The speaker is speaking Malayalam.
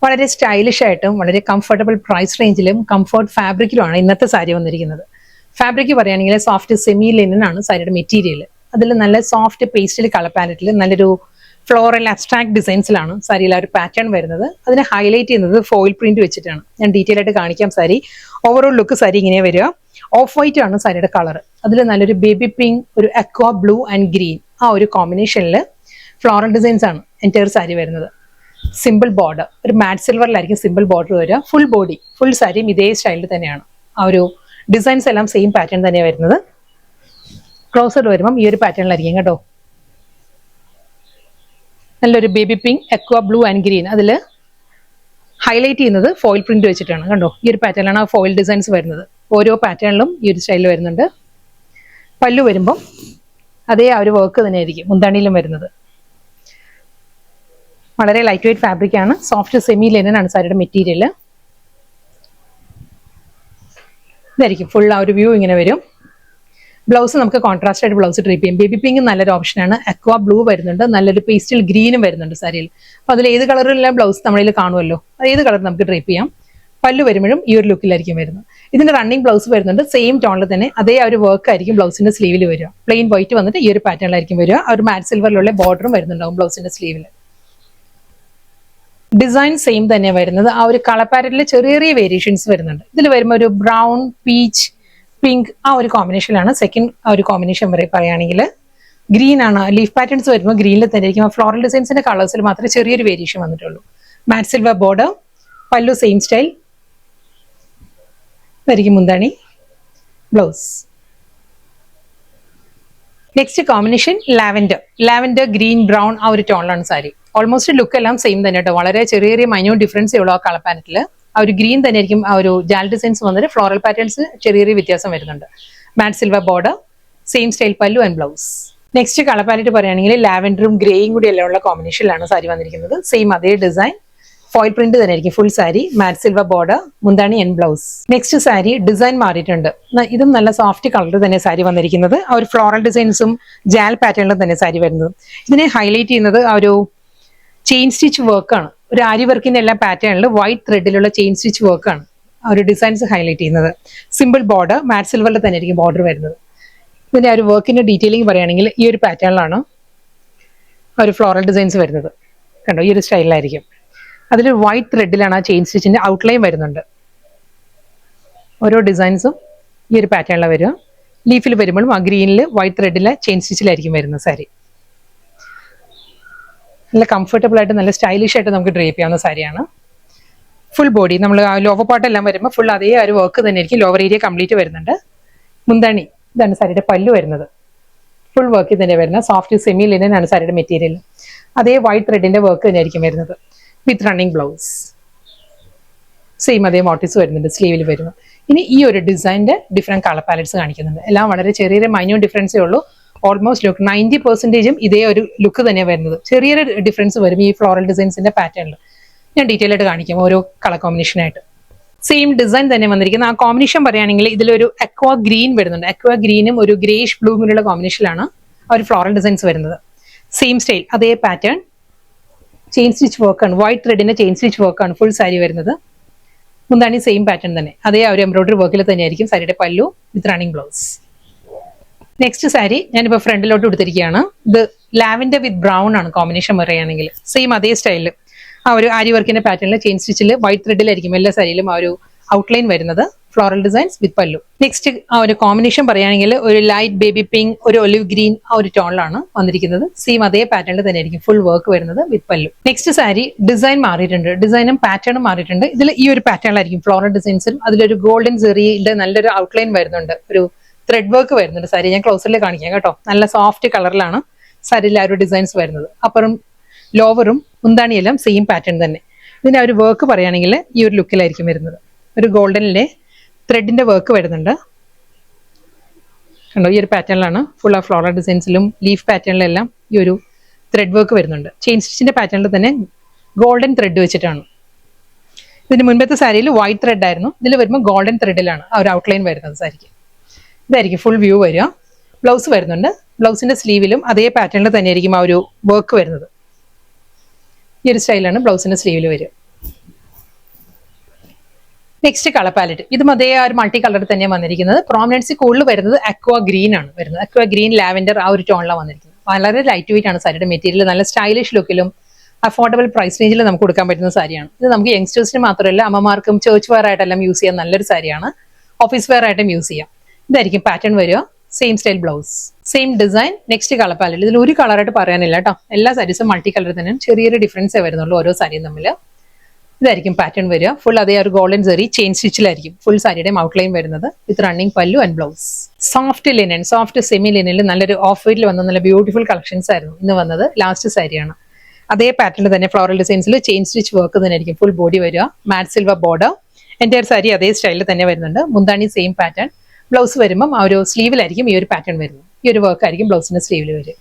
വളരെ സ്റ്റൈലിഷ് ആയിട്ടും വളരെ കംഫർട്ടബിൾ പ്രൈസ് റേഞ്ചിലും കംഫർട്ട് ഫാബ്രിക്കിലുമാണ് ഇന്നത്തെ സാരി വന്നിരിക്കുന്നത്. ഫാബ്രിക് പറയുകയാണെങ്കിൽ സോഫ്റ്റ് സെമി ലിനൻ ആണ് സാരിയുടെ മെറ്റീരിയൽ. അതിൽ നല്ല സോഫ്റ്റ് പേസ്റ്റൽ കളർ പാലറ്റിൽ നല്ലൊരു ഫ്ലോറൽ അബ്സ്ട്രാക്ട് ഡിസൈൻസിലാണ് സാരിയിൽ ആ ഒരു പാറ്റേൺ വരുന്നത്. അതിനെ ഹൈലൈറ്റ് ചെയ്യുന്നത് ഫോയിൽ പ്രിന്റ് വെച്ചിട്ടാണ്. ഞാൻ ഡീറ്റെയിൽ ആയിട്ട് കാണിക്കാം. സാരി ഓവറോൾ ലുക്ക് സാരി ഇങ്ങനെ വരിക. ഓഫ് വൈറ്റ് ആണ് സാരിയുടെ കളർ. അതിൽ നല്ലൊരു ബേബി പിങ്ക്, ഒരു അക്വാ ബ്ലൂ ആൻഡ് ഗ്രീൻ, ആ ഒരു കോമ്പിനേഷനിൽ ഫ്ലോറൽ ഡിസൈൻസ് ആണ് എൻറ്റയർ സാരി വരുന്നത്. സിമ്പിൾ ബോർഡർ, ഒരു മാറ്റ് സിൽവറിലായിരിക്കും സിമ്പിൾ ബോർഡർ വരിക. ഫുൾ ബോഡി ഫുൾ സാരിയും ഇതേ സ്റ്റൈലിൽ തന്നെയാണ്. ആ ഒരു ഡിസൈൻസ് എല്ലാം സെയിം പാറ്റേൺ തന്നെയാണ് വരുന്നത്. ക്ലോസർ വരുമ്പം ഈ ഒരു പാറ്റേണിലായിരിക്കും കേട്ടോ. നല്ലൊരു baby pink, aqua blue and green, അതിൽ ഹൈലൈറ്റ് ചെയ്യുന്നത് ഫോയിൽ പ്രിന്റ് വെച്ചിട്ടാണ്. കണ്ടോ, ഈ ഒരു പാറ്റേണിലാണ് ആ ഫോയിൽ ഡിസൈൻസ് വരുന്നത്. ഓരോ പാറ്റേണിലും ഈ ഒരു സ്റ്റൈലിൽ വരുന്നുണ്ട്. പല്ലു വരുമ്പം അതേ ആ ഒരു വർക്ക് തന്നെ ആയിരിക്കും മുന്താണിയിലും വരുന്നത്. വളരെ ലൈറ്റ് വെയിറ്റ് ഫാബ്രിക് ആണ്. സോഫ്റ്റ് സെമി ലിനൻ ആണ് സാരിയുടെ മെറ്റീരിയൽ. ഇതായിരിക്കും ഫുൾ ആ ഒരു വ്യൂ ഇങ്ങനെ വരും. ബ്ലൗസ് നമുക്ക് കോൺട്രാസ്റ്റ് ആയിട്ട് ബ്ലൗസ് ട്രീപ്പ് ചെയ്യും. ബേബി പിങ്ക് നല്ലൊരു ഓപ്ഷനാണ്. അക്വാ ബ്ലൂ വരുന്നുണ്ട്, നല്ലൊരു പേസ്റ്റൽ ഗ്രീനും വരുന്നുണ്ട് സാരിയിൽ. അപ്പോൾ അതിൽ ഏത് കളറിലുള്ള ബ്ലൗസ് നമ്മളിൽ കാണുമല്ലോ, അത് ഏത് കളർ നമുക്ക് ട്രീപ്പ് ചെയ്യാം. പല്ലു വരുമ്പോഴും ഈ ഒരു ലുക്കിലായിരിക്കും വരുന്നത്. ഇതിന്റെ റണ്ണിങ് ബ്ലൗസ് വരുന്നുണ്ട് സെയിം ടോണിൽ തന്നെ. അതേ ആ ഒരു വർക്ക് ആയിരിക്കും ബ്ലൗസിന്റെ സ്ലീവിൽ വരിക. പ്ലെയിൻ വൈറ്റ് വന്നിട്ട് ഈ ഒരു പാറ്റേണിലായിരിക്കും വരിക. ആ ഒരു മാറ്റ് സിൽവറിലുള്ള ബോർഡറും വരുന്നുണ്ടാവും ബ്ലൗസിന്റെ സ്ലീവിൽ. ഡിസൈൻ സെയിം തന്നെ വരുന്നത്. ആ ഒരു കളർ പാറ്റേണിൽ ചെറിയ ചെറിയ വേരിയേഷൻസ് വരുന്നുണ്ട്. ഇതിൽ വരുമ്പോൾ ഒരു ബ്രൗൺ, പീച്ച്, പിങ്ക്, ആ ഒരു കോമ്പിനേഷനിലാണ്. സെക്കൻഡ് ആ ഒരു കോമ്പിനേഷൻ വരെ പറയുകയാണെങ്കിൽ ഗ്രീൻ ആണ്. ലീഫ് പാറ്റേൺസ് വരുമ്പോൾ ഗ്രീനിൽ തന്നെ ആയിരിക്കും. ആ ഫ്ലോറൽ ഡിസൈൻസിന്റെ കളേഴ്സിൽ മാത്രമേ ചെറിയൊരു വേരിയേഷൻ വന്നിട്ടുള്ളൂ. മാറ്റ് സിൽവർ ബോർഡർ, പല്ലു സെയിം സ്റ്റൈൽ ആയിരിക്കും. മുന്താണി, blouse. Next combination lavender green brown, ആ ഒരു ടോണിലാണ് സാരി. ഓൾമോസ്റ്റ് ലുക്ക് എല്ലാം സെയിം തന്നെ കേട്ടോ. വളരെ ചെറിയ ചെറിയ മൈന്യൂട്ട് ഡിഫറൻസേ ഉള്ളൂ ആ കളർ പാനറ്റിൽ. ആ ഒരു ഗ്രീൻ തന്നെ ആയിരിക്കും. ആ ഒരു ജാൽ ഡിസൈൻസ് വന്നിട്ട് ഫ്ലോറൽ പാറ്റേൺസ് ചെറിയ ചെറിയ വ്യത്യാസം വരുന്നുണ്ട്. Matte silver border, same style pallu and blouse. Next colour palette പറയുകയാണെങ്കിൽ ലാവൻഡറും ഗ്രേയും കൂടി എല്ലാം ഉള്ള കോമ്പിനേഷനിലാണ് സാരി വന്നിരിക്കുന്നത്. സെയിം അതേ ഡിസൈൻ, ഫോയിൽ പ്രിന്റ് തന്നെ ആയിരിക്കും ഫുൾ സാരി. മാറ്റ് സിൽവർ ബോർഡർ, മുന്താണി and blouse. Next sari design മാറിയിട്ടുണ്ട്. ഇതും നല്ല സോഫ്റ്റ് കളറിൽ തന്നെ സാരി വന്നിരിക്കുന്നത്. ആ ഒരു ഫ്ലോറൽ ഡിസൈൻസും ജാൽ പാറ്റേണിലും തന്നെ സാരി വരുന്നത്. ഇതിനെ ഹൈലൈറ്റ് ചെയ്യുന്നത് ആ ഒരു ചെയിൻ സ്റ്റിച്ച് വർക്കാണ്. ഒരു ആരി വർക്കിന്റെ എല്ലാ പാറ്റേണിൽ വൈറ്റ് ത്രെഡിലുള്ള ചെയിൻ സ്റ്റിച്ച് വർക്കാണ് ആ ഒരു ഡിസൈൻസ് ഹൈലൈറ്റ് ചെയ്യുന്നത്. സിമ്പിൾ ബോർഡർ, മാറ്റ് സിൽവറിൽ തന്നെ ആയിരിക്കും ബോർഡർ വരുന്നത്. ഇതിന്റെ ആ ഒരു വർക്കിന്റെ ഡീറ്റെയിലിംഗ് പറയുകയാണെങ്കിൽ ഈ ഒരു പാറ്റേണിലാണ് ആ ഒരു ഫ്ലോറൽ ഡിസൈൻസ് വരുന്നത്. കണ്ടോ, ഈ ഒരു സ്റ്റൈലിലായിരിക്കും. അതിൽ വൈറ്റ് ത്രെഡിലാണ് ആ ചെയിൻ സ്റ്റിച്ചിന്റെ ഔട്ട്ലൈൻ വരുന്നുണ്ട്. ഓരോ ഡിസൈൻസും ഈ ഒരു പാറ്റേണിലാണ് വരിക. ലീഫിൽ വരുമ്പോഴും ആ ഗ്രീനിൽ വൈറ്റ് ത്രെഡിലെ ചെയിൻ സ്റ്റിച്ചിലായിരിക്കും വരുന്നത് സാരി. നല്ല കംഫർട്ടബിൾ ആയിട്ട് നല്ല സ്റ്റൈലിഷ് ആയിട്ട് നമുക്ക് ഡ്രേപ്പ് ചെയ്യാവുന്ന സാരിയാണ്. ഫുൾ ബോഡി നമ്മൾ ആ ലോവർ പാർട്ടെല്ലാം വരുമ്പോൾ ഫുൾ അതേ ആ ഒരു വർക്ക് തന്നെ ആയിരിക്കും. ലോവർ ഏരിയ കംപ്ലീറ്റ് വരുന്നുണ്ട്. മുന്താണി, ഇതാണ് സാരിയുടെ പല്ലു വരുന്നത്. ഫുൾ വർക്ക് തന്നെ വരുന്നത്. സോഫ്റ്റ് സെമി ലിനൻ ആണ് സാരിയുടെ മെറ്റീരിയൽ. അതേ വൈറ്റ് ത്രെഡിന്റെ വർക്ക് തന്നെ ആയിരിക്കും വരുന്നത്. വിത്ത് റണ്ണിങ് ബ്ലൗസ്, സെയിം അതേ മോട്ടീവ്സ് വരുന്നുണ്ട് സ്ലീവിൽ വരുന്നത്. ഇനി ഈ ഒരു ഡിസൈനിന്റെ ഡിഫറെന്റ് കളർ പാലറ്റ്സ് കാണിക്കുന്നുണ്ട്. എല്ലാം വളരെ ചെറിയ മൈന്യൂട്ട് ഡിഫറൻസേ ഉള്ളൂ. ഓൾമോസ്റ്റ് ലുക്ക് 90% ഇതേ ഒരു ലുക്ക് തന്നെയാണ് വരുന്നത്. ചെറിയൊരു ഡിഫറൻസ് വരും ഈ ഫ്ലോറൽ ഡിസൈൻസിന്റെ പാറ്റേണിൽ. ഞാൻ ഡീറ്റെയിൽ ആയിട്ട് കാണിക്കാം ഓരോ കളർ കോമ്പിനേഷനായിട്ട്. സെയിം ഡിസൈൻ തന്നെ വന്നിരിക്കുന്നത്. ആ കോമ്പിനേഷൻ പറയുകയാണെങ്കിൽ ഇതിലൊരു അക്വാ ഗ്രീൻ വരുന്നുണ്ട്. അക്വാ ഗ്രീനും ഒരു ഗ്രേഷ് ബ്ലൂമിലുള്ള കോമ്പിനേഷനിലാണ് ആ ഒരു ഫ്ലോറൽ ഡിസൈൻസ് വരുന്നത്. സെയിം സ്റ്റൈൽ, അതേ പാറ്റേൺ, ചെയിൻ സ്റ്റിച്ച് വർക്കാണ്. വൈറ്റ് ത്രെഡിന്റെ ചെയിൻ സ്റ്റിച്ച് വർക്കാണ് ഫുൾ സാരി വരുന്നത്. മുന്താണി സെയിം പാറ്റേൺ തന്നെ. അതേ ആ ഒരു എംബ്രോയിഡറി വർക്കിൽ തന്നെയായിരിക്കും സാരിയുടെ പല്ലു വിത്ത് റണ്ണിങ് ബ്ലൗസ്. നെക്സ്റ്റ് സാരി ഞാനിപ്പോൾ ഫ്രണ്ടിലോട്ട് എടുത്തിരിക്കുകയാണ്. ഇത് ലാവൻഡർ വിത്ത് ബ്രൗൺ ആണ് കോമ്പിനേഷൻ പറയുകയാണെങ്കിൽ. സെയിം അതേ സ്റ്റൈലിൽ ആ ഒരു ആരി വർക്കിന്റെ പാറ്റേണിൽ ചെയിൻ സ്റ്റിച്ചിൽ വൈറ്റ് ത്രെഡിലായിരിക്കും എല്ലാ സാരിയിലും ആ ഒരു ഔട്ട്ലൈൻ വരുന്നത്. ഫ്ലോറൽ ഡിസൈൻസ് വിത്ത് പല്ലു. നെക്സ്റ്റ് ആ ഒരു കോമ്പിനേഷൻ പറയുകയാണെങ്കിൽ ഒരു ലൈറ്റ് ബേബി പിങ്ക്, ഒരു ഒലിവ് ഗ്രീൻ, ആ ഒരു ടോണിലാണ് വന്നിരിക്കുന്നത്. സെയിം അതേ പാറ്റേണിൽ തന്നെ ആയിരിക്കും ഫുൾ വർക്ക് വരുന്നത് വിത്ത് പല്ലു. നെക്സ്റ്റ് സാരി ഡിസൈൻ മാറിയിട്ടുണ്ട്. ഡിസൈനും പാറ്റേണും മാറിയിട്ടുണ്ട്. ഇതിൽ ഈ ഒരു പാറ്റേണിലായിരിക്കും ഫ്ലോറൽ ഡിസൈൻസും അതിലൊരു ഗോൾഡൻ സെറിയുടെ നല്ലൊരു ഔട്ട്ലൈൻ വരുന്നുണ്ട്. ഒരു ത്രെഡ് വർക്ക് വരുന്നുണ്ട് സാരി. ഞാൻ ക്ലോസറിൽ കാണിക്കാം കേട്ടോ. നല്ല സോഫ്റ്റ് കളറിലാണ് സാരിയിൽ ആ ഒരു ഡിസൈൻസ് വരുന്നത്. അപ്പുറം ലോവറും മുന്താണിയെല്ലാം സെയിം പാറ്റേൺ തന്നെ. ഇതിന്റെ ആ ഒരു വർക്ക് പറയുകയാണെങ്കിൽ ഈ ഒരു ലുക്കിലായിരിക്കും വരുന്നത്. ഒരു ഗോൾഡനിലെ ത്രെഡിന്റെ വർക്ക് വരുന്നുണ്ട്. കണ്ടോ, ഈ ഒരു പാറ്റേണിലാണ് ഫുൾ ആ ഫ്ലോറൽ ഡിസൈൻസിലും ലീഫ് പാറ്റേണിലെല്ലാം ഈ ഒരു ത്രെഡ് വർക്ക് വരുന്നുണ്ട്. ചെയിൻ സ്റ്റിച്ചിന്റെ പാറ്റേണിൽ തന്നെ ഗോൾഡൻ ത്രെഡ് വെച്ചിട്ടാണ്. ഇതിന് മുൻപത്തെ സാരിയിൽ വൈറ്റ് ത്രെഡ് ആയിരുന്നു. ഇതിൽ വരുമ്പോൾ ഗോൾഡൻ ത്രെഡിലാണ് ആ ഒരു ഔട്ട്ലൈൻ വരുന്നത് സാരിക്ക്. ഇതായിരിക്കും ഫുൾ വ്യൂ വരിക. ബ്ലൗസ് വരുന്നുണ്ട്. ബ്ലൗസിന്റെ സ്ലീവിലും അതേ പാറ്റേണിൽ തന്നെ ആയിരിക്കും ആ ഒരു വർക്ക് വരുന്നത്. ഈ ഒരു സ്റ്റൈലാണ് ബ്ലൗസിന്റെ സ്ലീവിൽ വരിക. നെക്സ്റ്റ് കളർ പാലറ്റ് ഇതും അതേ ആ ഒരു മൾട്ടി കളർ തന്നെയാണ് വന്നിരിക്കുന്നത്. പ്രോമിനൻസി കൂടുതൽ വരുന്നത് അക്വ ഗ്രീൻ ആണ് വരുന്നത്. അക്വ ഗ്രീൻ ലാവൻഡർ ആ ഒരു ടോണിലാണ് വന്നിരിക്കുന്നത്. വളരെ ലൈറ്റ് വെയിറ്റ് ആണ് സാരിയുടെ മെറ്റീരിയൽ. നല്ല സ്റ്റൈലിഷ് ലുക്കിലും അഫോർഡബിൾ പ്രൈസ് റേഞ്ചിൽ നമുക്ക് കൊടുക്കാൻ പറ്റുന്ന സാരിയാണ്. ഇത് നമുക്ക് യങ്സ്റ്റേഴ്സിന് മാത്രമല്ല അമ്മമാർക്കും ചേർച്ച് വെയർ ആയിട്ടെല്ലാം യൂസ് ചെയ്യാൻ നല്ലൊരു സാരിയാണ്. ഓഫീസ് വെയർ ആയിട്ടും യൂസ് ചെയ്യാം. ഇതായിരിക്കും പാറ്റേൺ വരിക. Same style blouse, same design. Next colour palette ഇതിൽ ഒരു കളറായിട്ട് പറയാനില്ല കേട്ടോ. എല്ലാ സാരീസും മൾട്ടി കളർ തന്നെ, ചെറിയൊരു ഡിഫറൻസേ വരുന്നുള്ളൂ ഓരോ സാരിയും തമ്മിൽ. ഇതായിരിക്കും പാറ്റേൺ വരിക. ഫുൾ അതേ ഒരു ഗോൾഡൻ സെറി ചെയിൻ സ്റ്റിച്ചിലായിരിക്കും ഫുൾ സാരിയുടെ ഔട്ട്ലൈൻ വരുന്നത്. With running pallu and blouse. Soft linen, soft semi ലിനനിൽ നല്ലൊരു ഓഫ് വൈറ്റിൽ വന്ന നല്ല ബ്യൂട്ടിഫുൾ കളക്ഷൻസ് ആയിരുന്നു ഇന്ന് വന്നത്. ലാസ്റ്റ് സാരിയാണ്. അതേ പാറ്റേണിൽ തന്നെ ഫ്ലോറൽ ഡിസൈൻസിൽ ചെയിൻ സ്റ്റിച്ച് വർക്ക് തന്നെ ആയിരിക്കും ഫുൾ ബോഡി വരിക. മാറ്റ് സിൽവർ ബോർഡർ. എൻ്റെ ഒരു സാരി അതേ സ്റ്റൈലിൽ തന്നെ വരുന്നുണ്ട്. മുന്താണി സെയിം പാറ്റേൺ. ബ്ലൗസ് വരുമ്പം ആ ഒരു സ്ലീവിലായിരിക്കും ഈ ഒരു പാറ്റേൺ വരുന്നത്. ഈ ഒരു വർക്ക് ആയിരിക്കും ബ്ലൗസിന്റെ സ്ലീവിൽ വരിക.